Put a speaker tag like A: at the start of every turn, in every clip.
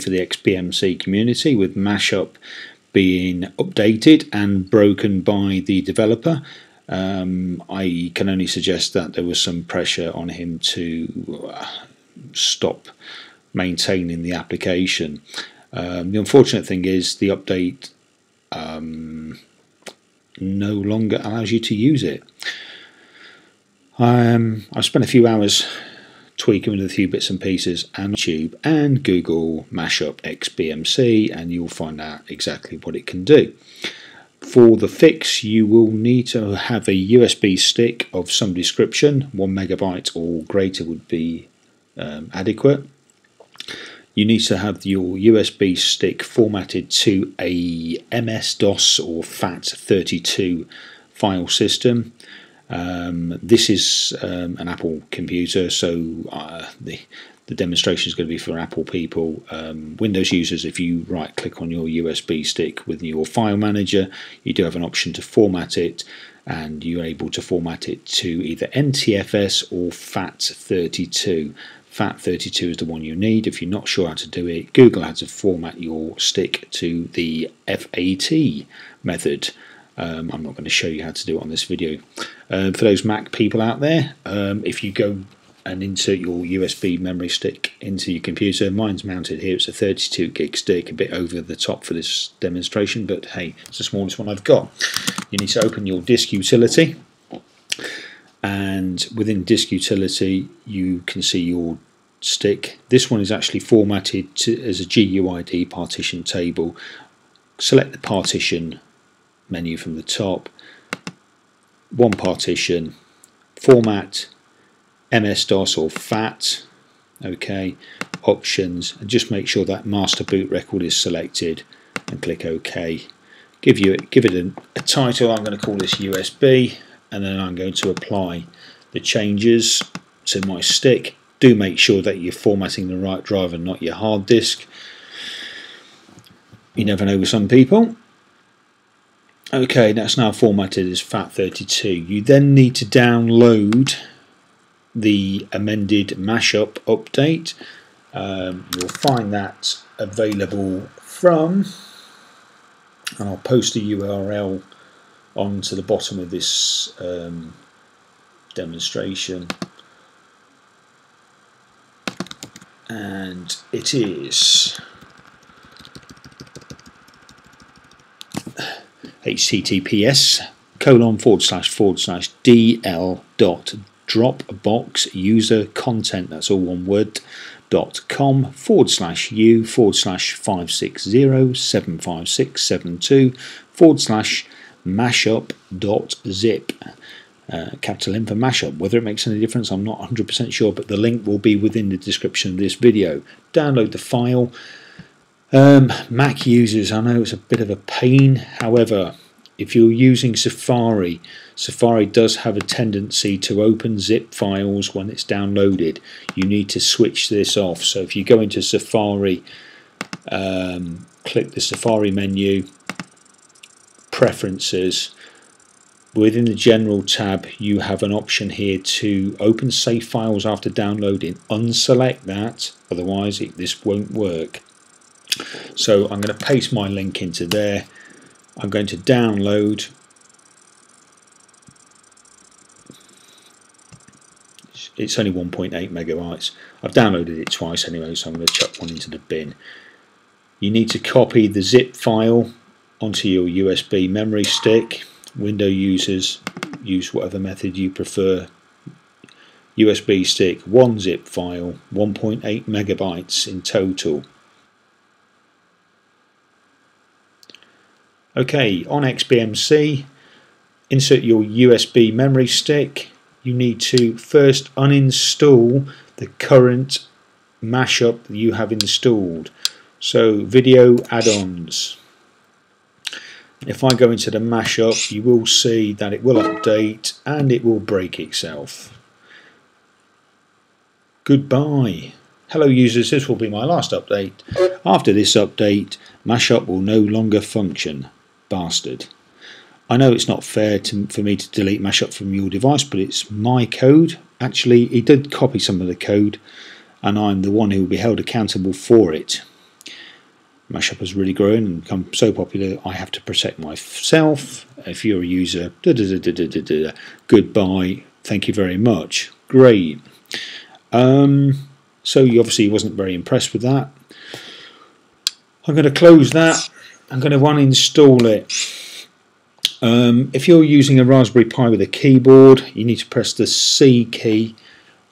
A: for the XBMC community, with Mashup being updated and broken by the developer. I can only suggest that there was some pressure on him to stop maintaining the application. The unfortunate thing is the update no longer allows you to use it. I've spent a few hours tweaking with a few bits and pieces, and YouTube and Google Mashup XBMC, and you'll find out exactly what it can do. For the fix, you will need to have a USB stick of some description. 1 megabyte or greater would be adequate. You need to have your USB stick formatted to a MS-DOS or FAT32 file system. This is an Apple computer, so the demonstration is going to be for Apple people. Windows users, if you right click on your USB stick with your file manager, you do have an option to format it, and you're able to format it to either NTFS or FAT32. FAT32 is the one you need. If you're not sure how to do it, Google how to format your stick to the FAT method. I'm not going to show you how to do it on this video. For those Mac people out there, if you go and insert your USB memory stick into your computer, mine's mounted here, it's a 32 gig stick, a bit over the top for this demonstration, but hey, it's the smallest one I've got. You need to open your disk utility, and within disk utility you can see your stick. This one is actually formatted as a GUID partition table. Select the partition menu from the top, one partition, format, MS-DOS or FAT, okay, options, and just make sure that master boot record is selected and click OK. Give it a title. I'm going to call this USB, and then I'm going to apply the changes to my stick. Do make sure that you're formatting the right drive and not your hard disk. You never know with some people. Okay, that's now formatted as FAT32. You then need to download the amended Mashup update. You'll find that available from, and I'll post a URL onto the bottom of this demonstration, and it is https://dl.dropboxusercontent, that's all one word, .com/u/560-75672/mashup.zip. Capital M for Mashup. Whether it makes any difference, I'm not 100% sure, but the link will be within the description of this video. Download the file. Mac users, I know it's a bit of a pain. However, if you're using Safari, Safari does have a tendency to open zip files when it's downloaded. You need to switch this off. So if you go into Safari, click the Safari menu, Preferences. Within the General tab, you have an option here to open save files after downloading. Unselect that, otherwise this won't work. So I'm going to paste my link into there. I'm going to download. It's only 1.8 megabytes. I've downloaded it twice anyway, so I'm going to chuck one into the bin. You need to copy the zip file onto your USB memory stick. Windows users, use whatever method you prefer. USB stick, one zip file, 1.8 megabytes in total. Okay, on XBMC, insert your USB memory stick. You need to first uninstall the current Mashup that you have installed. So, video add-ons. If I go into the Mashup, you will see that it will update and it will break itself. Goodbye. Hello users, this will be my last update. After this update, Mashup will no longer function. Bastard. I know it's not fair for me to delete Mashup from your device, but it's my code. Actually, he did copy some of the code, and I'm the one who will be held accountable for it. Mashup has really grown and become so popular, I have to protect myself. If you're a user, goodbye, thank you very much. Great. So you obviously wasn't very impressed with that. I'm going to close that. I'm going to uninstall it. If you're using a Raspberry Pi with a keyboard, you need to press the C key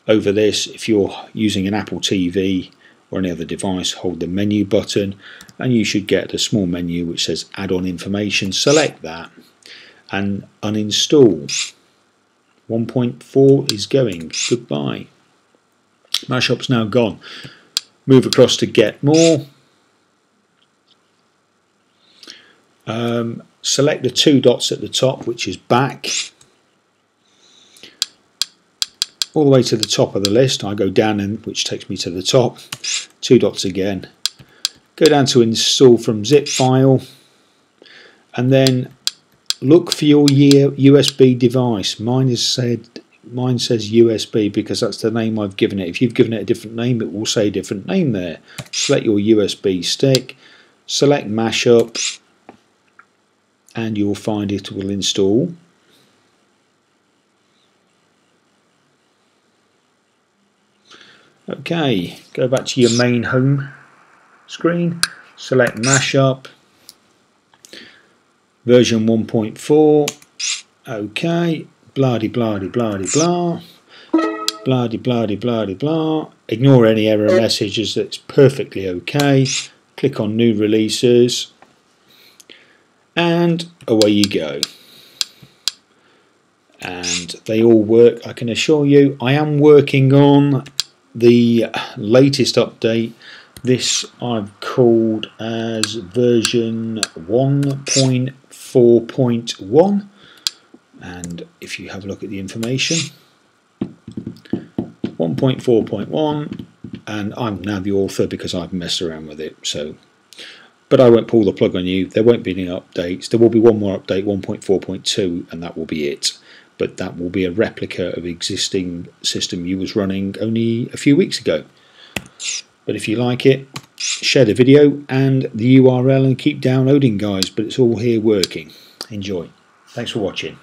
A: over this. If you're using an Apple TV or any other device, hold the menu button and you should get a small menu which says add-on information. Select that and uninstall. 1.4 is going. Goodbye. Mashup's now gone. Move across to Get More. Select the 2 dots at the top, which is back. All the way to the top of the list. I go down, which takes me to the top. 2 dots again. Go down to install from zip file. And then look for your USB device. Mine says USB because that's the name I've given it. If you've given it a different name, it will say a different name there. Select your USB stick. Select Mashup. And you'll find it will install. Okay, go back to your main home screen, select Mashup, version 1.4, okay, blah-de blah-de blah-de blah, blah-de blah-de blah-de blah, ignore any error messages, that's perfectly okay, click on new releases, and away you go. And they all work, I can assure you. I am working on the latest update. This I've called as version 1.4.1, and if you have a look at the information, 1.4.1, and I'm now the author because I've messed around with it. So but I won't pull the plug on you. There won't be any updates. There will be one more update, 1.4.2, and that will be it. But that will be a replica of the existing system you was running only a few weeks ago. But if you like it, share the video and the URL and keep downloading, guys. But it's all here working. Enjoy. Thanks for watching.